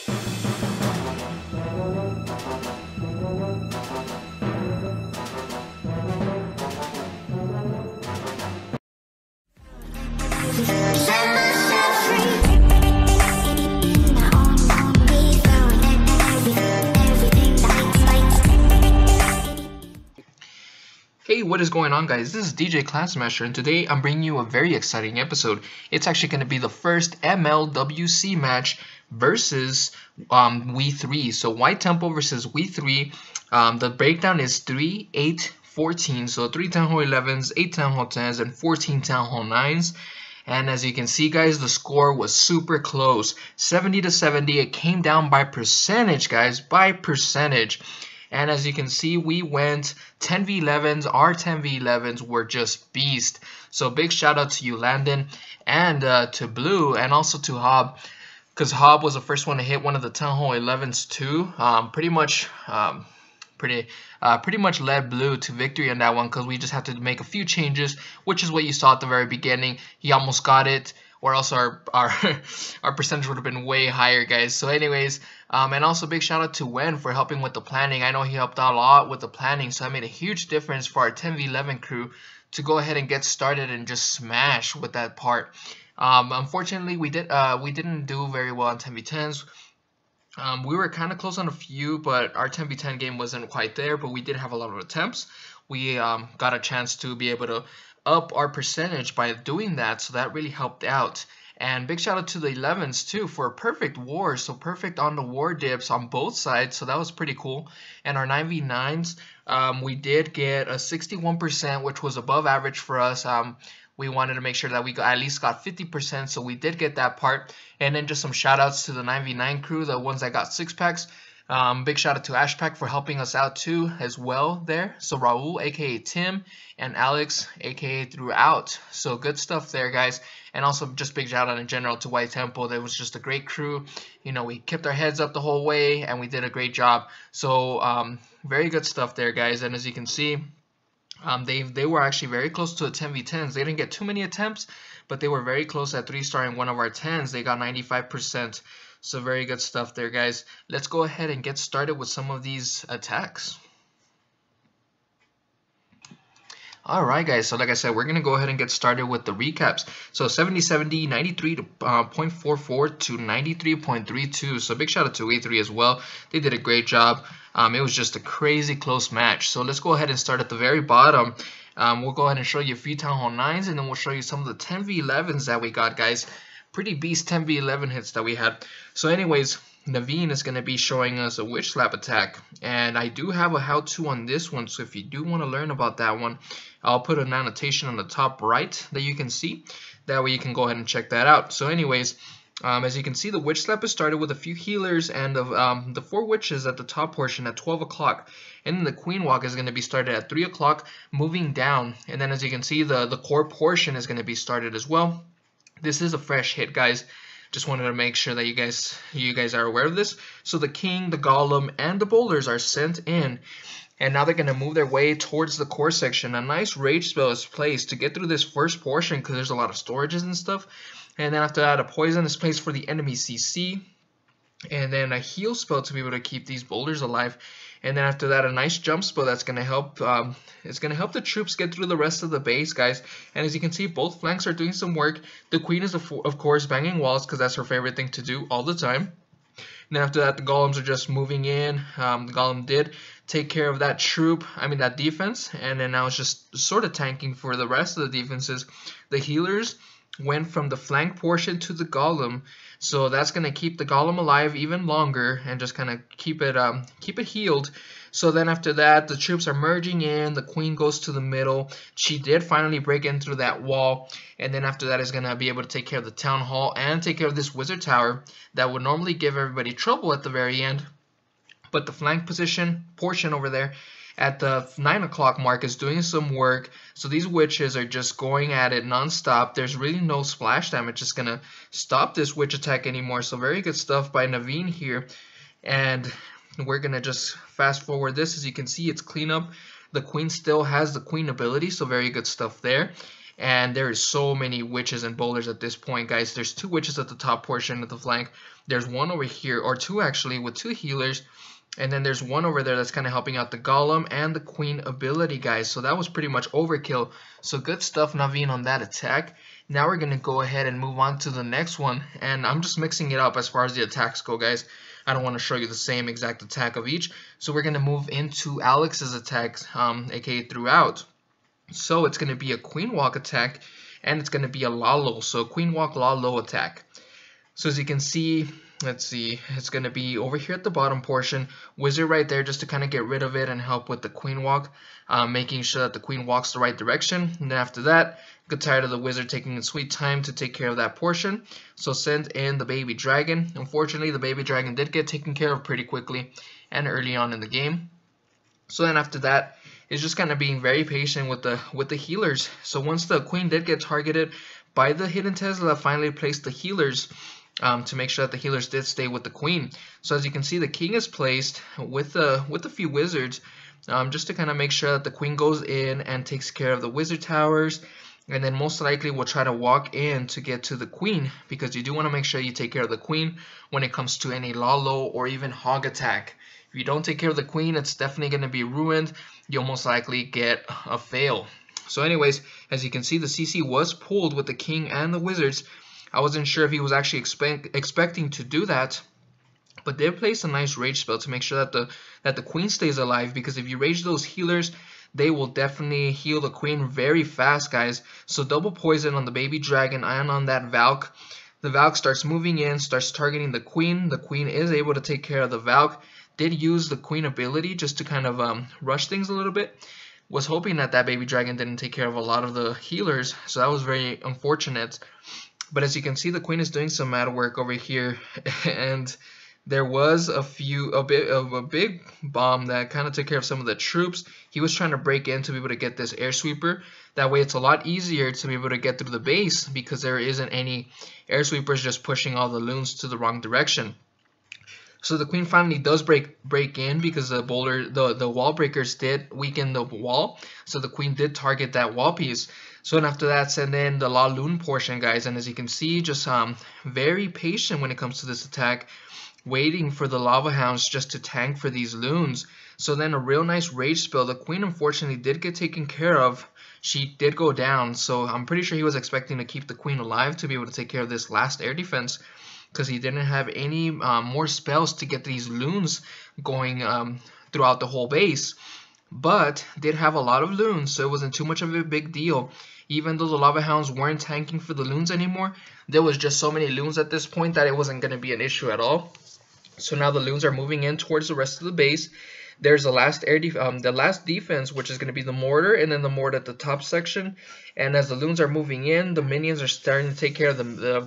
Hey, what is going on, guys? This is DJ Classmaster, and today I'm bringing you a very exciting episode. It's actually going to be the first MLWC match versus We3. So White Temple versus We3. The breakdown is 3, 8, 14. So 3 Town Hall 11s, 8 Town Hall 10s, and 14 Town Hall 9s. And as you can see, guys, the score was super close. 70 to 70. It came down by percentage, guys, by percentage. And as you can see, we went 10v11s. Our 10v11s were just beast. So big shout out to you, Landon, and to Blue, and also to Hob, because Hob was the first one to hit one of the Town Hall 11s too. Pretty much led Blue to victory on that one, because we just had to make a few changes, which is what you saw at the very beginning. He almost got it, or else our percentage would have been way higher, guys. So anyways, and also big shout out to Wen for helping with the planning. I know he helped out a lot with the planning, so I made a huge difference for our 10v11 crew to go ahead and get started and just smash with that part. Unfortunately, we didn't do very well on 10v10s. We were kind of close on a few, but our 10v10 game wasn't quite there, but we did have a lot of attempts. We got a chance to be able to up our percentage by doing that, so that really helped out. And big shout out to the 11s too for a perfect war, so perfect on the war dips on both sides, so that was pretty cool. And our 9v9s, we did get a 61%, which was above average for us. We wanted to make sure that we at least got 50%, so we did get that part. And then just some shout outs to the 9v9 crew, the ones that got 6-packs. Big shout out to Ashpack for helping us out too as well there. So Raul, aka Tim, and Alex, aka Tryout. So good stuff there, guys. And also just big shout out in general to White Temple. That was just a great crew. You know, we kept our heads up the whole way and we did a great job. So very good stuff there, guys. And as you can see, they were actually very close to the 10v10s. They didn't get too many attempts, but they were very close at 3-starring one of our 10s. They got 95%. So very good stuff there, guys. Let's go ahead and get started with some of these attacks. Alright, guys, so like I said, we're going to go ahead and get started with the recaps. So 70-70, 93.44 to 93.32. So big shout out to We3 as well. They did a great job. It was just a crazy close match. So let's go ahead and start at the very bottom. We'll go ahead and show you a few Town Hall 9s, and then we'll show you some of the 10v11s that we got, guys. Pretty beast 10v11 hits that we had. So anyways, Naveen is going to be showing us a witch slap attack, and I do have a how-to on this one, so if you do want to learn about that one, I'll put an annotation on the top right that you can see. That way you can go ahead and check that out. So anyways, as you can see, the witch slap is started with a few healers and the 4 witches at the top portion at 12 o'clock. And then the queen walk is going to be started at 3 o'clock, moving down. And then as you can see, the core portion is going to be started as well. This is a fresh hit, guys. Just wanted to make sure that you guys are aware of this. So the king, the golem, and the boulders are sent in. And now they're going to move their way towards the core section. A nice rage spell is placed to get through this first portion because there's a lot of storages and stuff. And then after that, a poison is placed for the enemy CC. And then a heal spell to be able to keep these boulders alive. And then after that, a nice jump spell that's going to help. It's going to help the troops get through the rest of the base, guys. And as you can see, both flanks are doing some work. The queen is, of course, banging walls because that's her favorite thing to do all the time. And then after that, the golems are just moving in. The golem did take care of that that defense. And then now it's just sort of tanking for the rest of the defenses. The healers went from the flank portion to the golem. So that's going to keep the golem alive even longer and just kind of keep it healed. So then after that, the troops are merging in. The queen goes to the middle. She did finally break in through that wall. And then after that is going to be able to take care of the town hall and take care of this wizard tower that would normally give everybody trouble at the very end. But the flank portion over there at the 9 o'clock mark is doing some work. So these witches are just going at it non-stop. There's really no splash damage. It's going to stop this witch attack anymore. So very good stuff by Naveen here. And we're going to just fast forward this. As you can see, it's cleanup. The queen still has the queen ability, so very good stuff there. and there is so many witches and boulders at this point, guys. There's 2 witches at the top portion of the flank. There's 1 over here, or 2 actually, with 2 healers. And then there's 1 over there that's kind of helping out the golem and the queen ability, guys. So that was pretty much overkill. So good stuff, Naveen, on that attack. Now we're going to go ahead and move on to the next one. And I'm just mixing it up as far as the attacks go, guys. I don't want to show you the same exact attack of each. So we're going to move into Alex's attacks, aka Tryout. So it's going to be a queen walk attack, and it's going to be a Lalo. So queen walk Lalo attack. So as you can see, let's see, it's going to be over here at the bottom portion, wizard right there just to kind of get rid of it and help with the queen walk, making sure that the queen walks the right direction. And then after that, get tired of the wizard taking its sweet time to take care of that portion. So send in the baby dragon. Unfortunately, the baby dragon did get taken care of pretty quickly and early on in the game. So then after that, it's just kind of being very patient with the healers. So once the queen did get targeted by the hidden Tesla, finally placed the healers to make sure that the healers did stay with the queen. So as you can see, the king is placed with a few wizards, just to kind of make sure that the queen goes in and takes care of the wizard towers, and then most likely we'll try to walk in to get to the queen, because you do want to make sure you take care of the queen when it comes to any Lalo or even hog attack. If you don't take care of the queen, it's definitely going to be ruined. You'll most likely get a fail. So anyways, as you can see, the CC was pulled with the king and the wizards. I wasn't sure if he was actually expecting to do that, but they placed a nice rage spell to make sure that the queen stays alive, because if you rage those healers, they will definitely heal the queen very fast, guys. So double poison on the baby dragon and on that Valk. The Valk starts moving in, starts targeting the queen. The queen is able to take care of the Valk. Did use the queen ability just to kind of rush things a little bit. Was hoping that that baby dragon didn't take care of a lot of the healers, so that was very unfortunate. But as you can see, the queen is doing some mad work over here, and there was a bit of a big bomb that kind of took care of some of the troops. He was trying to break in to be able to get this air sweeper. That way it's a lot easier to be able to get through the base, because there isn't any air sweepers just pushing all the loons to the wrong direction. So the queen finally does break in, because the wall breakers did weaken the wall. So the queen did target that wall piece. So then after that, send in the La Lune portion, guys. And as you can see, just very patient when it comes to this attack, waiting for the lava hounds just to tank for these loons. So then a real nice rage spell. The queen unfortunately did get taken care of. She did go down. So I'm pretty sure he was expecting to keep the queen alive to be able to take care of this last air defense, because he didn't have any more spells to get these loons going throughout the whole base. But did have a lot of loons, so it wasn't too much of a big deal. Even though the lava hounds weren't tanking for the loons anymore, there was just so many loons at this point that it wasn't going to be an issue at all. So now the loons are moving in towards the rest of the base. There's the last defense, which is going to be the mortar, and then the mortar at the top section. And as the loons are moving in, the minions are starting to take care of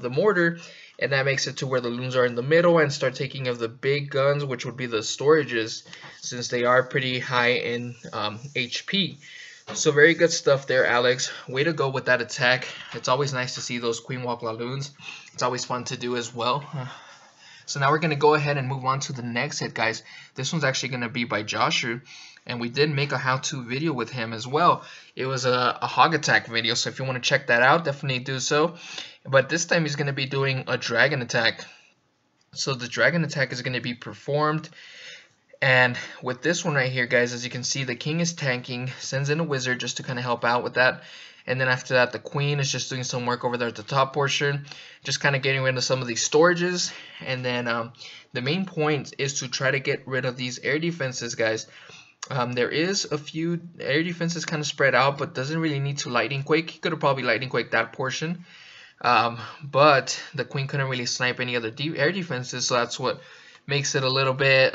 the mortar, and that makes it to where the loons are in the middle and start taking of the big guns, which would be the storages, since they are pretty high in HP. So very good stuff there, Alex. Way to go with that attack. It's always nice to see those Queen Walk Laloons. It's always fun to do as well. So now we're going to go ahead and move on to the next hit, guys. This one's actually going to be by Joshua, and we did make a how-to video with him as well. It was a hog attack video, so if you want to check that out, definitely do so. But this time he's going to be doing a dragon attack. So the dragon attack is going to be performed. And with this one right here, guys, as you can see, the king is tanking, sends in a wizard just to kind of help out with that. And then after that, the queen is just doing some work over there at the top portion, just kind of getting rid of some of these storages. And then the main point is to try to get rid of these air defenses, guys. There is a few air defenses kind of spread out, but doesn't really need to lightning quake. He could have probably lightning quaked that portion. But the queen couldn't really snipe any other air defenses, so that's what makes it a little bit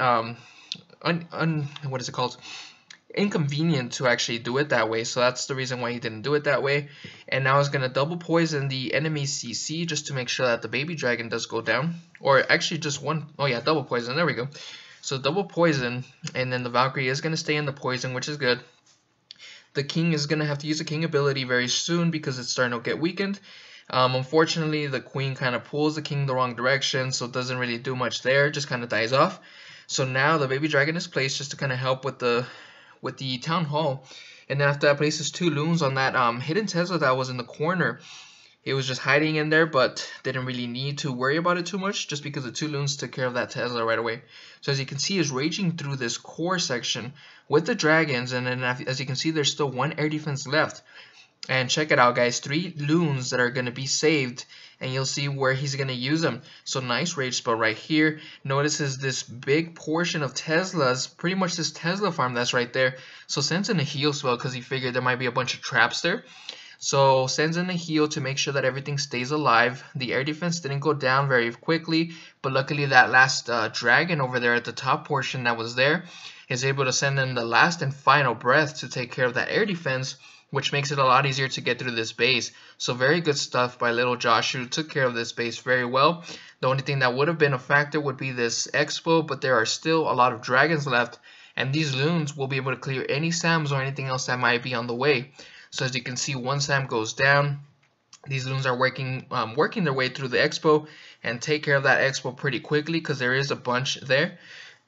what is it called? Inconvenient to actually do it that way. So that's the reason why he didn't do it that way. And now he's gonna double poison the enemy CC just to make sure that the baby dragon does go down, or actually just one. Oh yeah, double poison. There we go. So double poison, and then the Valkyrie is gonna stay in the poison, which is good. The king is gonna have to use a king ability very soon because it's starting to get weakened. Unfortunately, the queen kind of pulls the king the wrong direction, so it doesn't really do much there. Just kind of dies off. So now the baby dragon is placed just to kind of help with the town hall. And then after that, places 2 loons on that hidden Tesla that was in the corner. It was just hiding in there, but didn't really need to worry about it too much, just because the 2 loons took care of that Tesla right away. So as you can see, is raging through this core section with the dragons, and then as you can see, there's still 1 air defense left. And check it out, guys, 3 loons that are going to be saved, and you'll see where he's going to use them. So nice rage spell right here. Notices this big portion of Teslas, pretty much this Tesla farm that's right there. So sends in a heal spell because he figured there might be a bunch of traps there. So sends in a heal to make sure that everything stays alive. The air defense didn't go down very quickly, but luckily that last dragon over there at the top portion that was there is able to send in the last and final breath to take care of that air defense, which makes it a lot easier to get through this base. So very good stuff by little Joshua. Took care of this base very well. The only thing that would have been a factor would be this expo, but there are still a lot of dragons left, and these loons will be able to clear any SAMs or anything else that might be on the way. So as you can see, 1 SAM goes down. These loons are working their way through the expo and take care of that expo pretty quickly because there is a bunch there.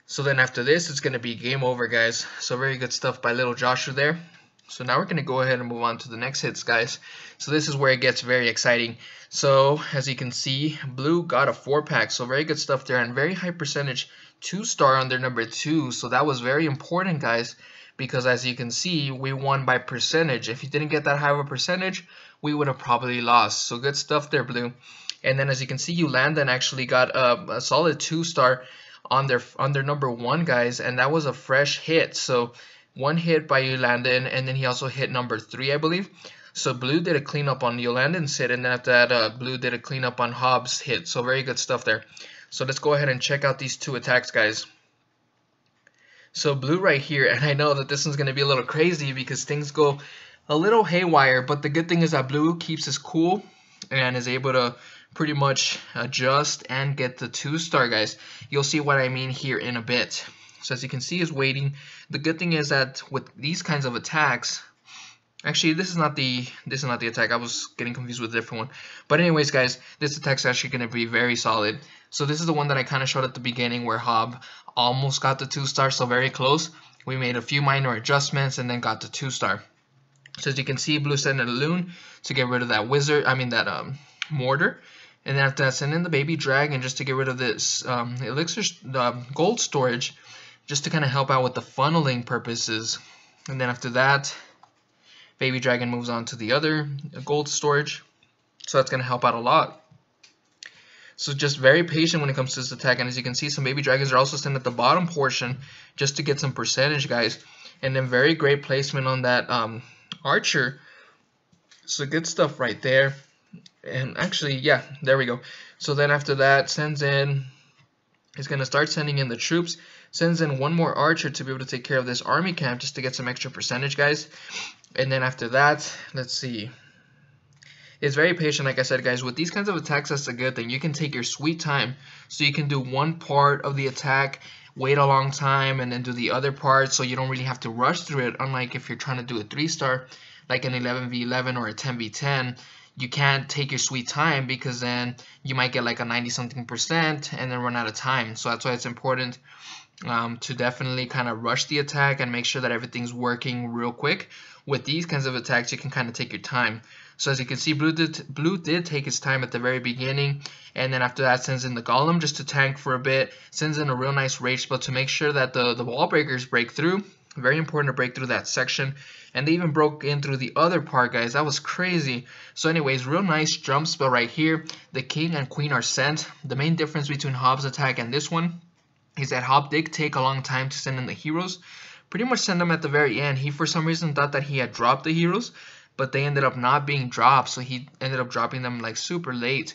So then after this, it's going to be game over, guys. So very good stuff by little Joshua there. So now we're going to go ahead and move on to the next hits, guys. So this is where it gets very exciting. So as you can see, blue got a 4-pack. So very good stuff there, and very high percentage 2-star on their number 2. So that was very important, guys, because as you can see, we won by percentage. If you didn't get that high of a percentage, we would have probably lost. So good stuff there, blue. And then as you can see, Landon actually got a solid 2-star on their number 1, guys, and that was a fresh hit. So 1 hit by Landon, and then he also hit number 3, I believe. So blue did a cleanup on Landon's hit, and then after that, blue did a cleanup on Hobbs' hit. So very good stuff there. So let's go ahead and check out these 2 attacks, guys. So blue right here, and I know that this one's going to be a little crazy because things go a little haywire, but the good thing is that blue keeps his cool and is able to pretty much adjust and get the 2-star, guys. You'll see what I mean here in a bit. So as you can see, is waiting. The good thing is that with these kinds of attacks, actually this is not the attack. I was getting confused with a different one. But anyways, guys, this attack's actually going to be very solid. So this is the one that I kind of showed at the beginning where Hob almost got the 2-star, so very close. We made a few minor adjustments and then got the 2-star. So as you can see, blue sent in a loon to get rid of that mortar. And then after that, send in the baby dragon just to get rid of this elixir gold storage, just to kind of help out with the funneling purposes. And then after that, baby dragon moves on to the other gold storage. So that's going to help out a lot. So just very patient when it comes to this attack. And as you can see, some baby dragons are also sent at the bottom portion just to get some percentage, guys. And then very great placement on that archer. So good stuff right there. And actually, yeah, there we go. So then after that, sends in, he's going to start sending in the troops. Sends in 1 more archer to be able to take care of this army camp just to get some extra percentage, guys. And then after that, let's see. It's very patient, like I said, guys. With these kinds of attacks, that's a good thing. You can take your sweet time. So you can do 1 part of the attack, wait a long time, and then do the other part. So you don't really have to rush through it. Unlike if you're trying to do a 3-star, like an 11v11 or a 10v10. You can't take your sweet time because then you might get like a 90-something% and then run out of time. So that's why it's important to definitely kind of rush the attack and make sure that everything's working real quick. With these kinds of attacks, you can kind of take your time. So as you can see, blue did take his time at the very beginning, and then after that sends in the golem just to tank for a bit, sends in a real nice rage spell to make sure that the wall breakers break through. Very important to break through that section. And they even broke in through the other part, guys. That was crazy. So anyways, real nice jump spell right here. The king and queen are sent. The main difference between Hobbs' attack and this one is that Hob did take a long time to send in the heroes. Pretty much send them at the very end. He for some reason thought that he had dropped the heroes, but they ended up not being dropped. So he ended up dropping them like super late.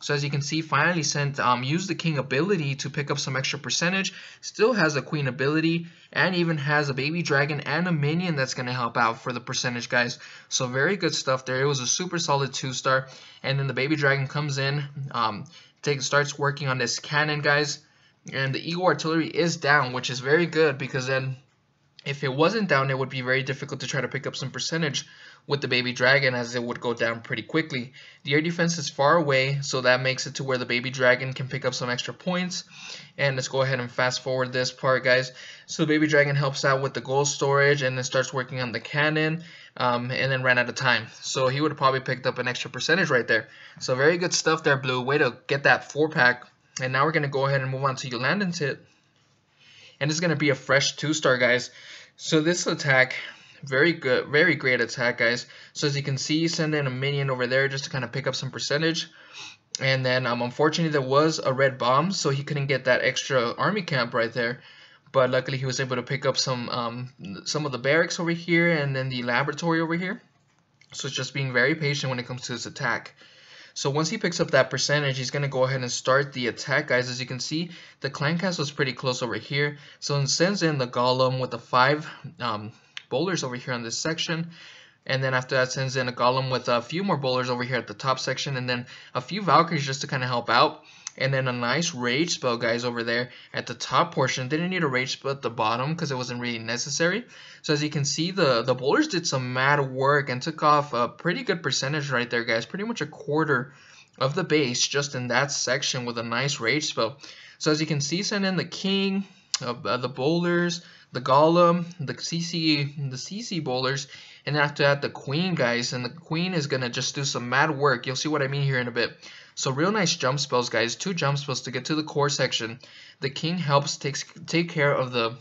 So as you can see, finally sent used the king ability to pick up some extra percentage. Still has a queen ability and even has a baby dragon and a minion that's going to help out for the percentage, guys. So very good stuff there. It was a super solid 2-star. And then the baby dragon comes in, starts working on this cannon, guys. And the eagle artillery is down, which is very good because then If it wasn't down, it would be very difficult to try to pick up some percentage with the baby dragon, as it would go down pretty quickly. The air defense is far away, so that makes it to where the baby dragon can pick up some extra points. And let's go ahead and fast forward this part, guys. So the baby dragon helps out with the gold storage and then starts working on the cannon, and then ran out of time. So he would have probably picked up an extra percentage right there. So very good stuff there, Blue. Way to get that 4-pack. And now we're going to go ahead and move on to your Landon's hit. And it's going to be a fresh 2-star, guys. So this attack, very good, very great attack, guys. So as you can see, send in a minion over there just to kind of pick up some percentage. And then unfortunately there was a red bomb, so he couldn't get that extra army camp right there. But luckily he was able to pick up some of the barracks over here and then the laboratory over here. So it's just being very patient when it comes to his attack. So once he picks up that percentage, he's going to go ahead and start the attack, guys. As you can see, the clan castle is pretty close over here. So it sends in the golem with the 5 bowlers over here on this section. And then after that, sends in a golem with a few more bowlers over here at the top section. And then a few Valkyries just to kind of help out. And then a nice rage spell, guys, over there at the top portion. Didn't need a rage spell at the bottom because it wasn't really necessary. So as you can see, the bowlers did some mad work and took off a pretty good percentage right there, guys. Pretty much a quarter of the base just in that section with a nice rage spell. So as you can see, send in the king, the bowlers, the golem, the CC bowlers, and after that the queen, guys. And the queen is gonna just do some mad work. You'll see what I mean here in a bit. So real nice jump spells, guys. 2 jump spells to get to the core section. The king helps take care of the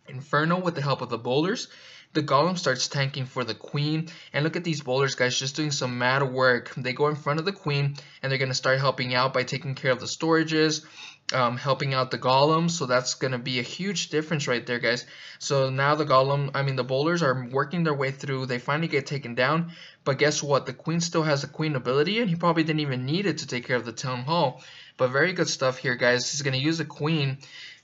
inferno with the help of the bowlers. The golem starts tanking for the queen. And look at these bowlers, guys, just doing some mad work. They go in front of the queen and they're going to start helping out by taking care of the storages, helping out the golem. So that's going to be a huge difference right there, guys. So now the bowlers are working their way through. They finally get taken down. But guess what? The queen still has a queen ability, and he probably didn't even need it to take care of the town hall. But very good stuff here, guys. He's going to use the queen.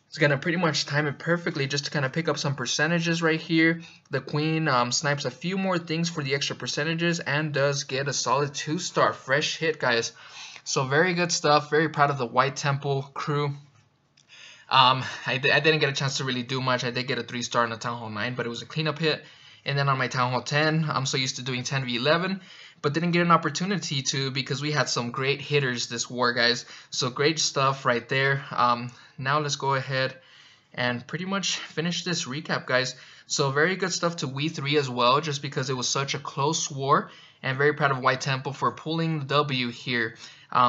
He's going to pretty much time it perfectly just to kind of pick up some percentages right here. The queen snipes a few more things for the extra percentages and does get a solid 2-star fresh hit, guys. So very good stuff. Very proud of the White Temple crew. I didn't get a chance to really do much. I did get a 3-star on the Town Hall 9, but it was a cleanup hit. And then on my Town Hall 10, I'm so used to doing 10v11, but didn't get an opportunity to because we had some great hitters this war, guys. So great stuff right there. Now let's go ahead and pretty much finish this recap, guys. So very good stuff to We3 as well, just because it was such a close war. And very proud of White Temple for pulling the W here.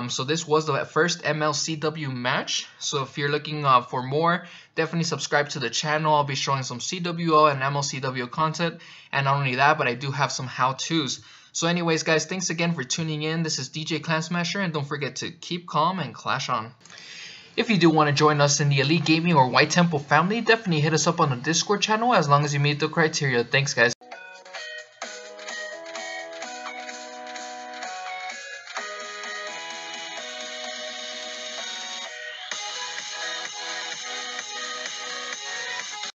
So this was the first MLCW match. So if you're looking for more, definitely subscribe to the channel. I'll be showing some CWO and MLCW content. And not only that, but I do have some how-tos. So anyways, guys, thanks again for tuning in. This is DJ Clan Smasher, and don't forget to keep calm and clash on. If you do want to join us in the Elite Gaming or White Temple family, definitely hit us up on the Discord channel as long as you meet the criteria. Thanks, guys.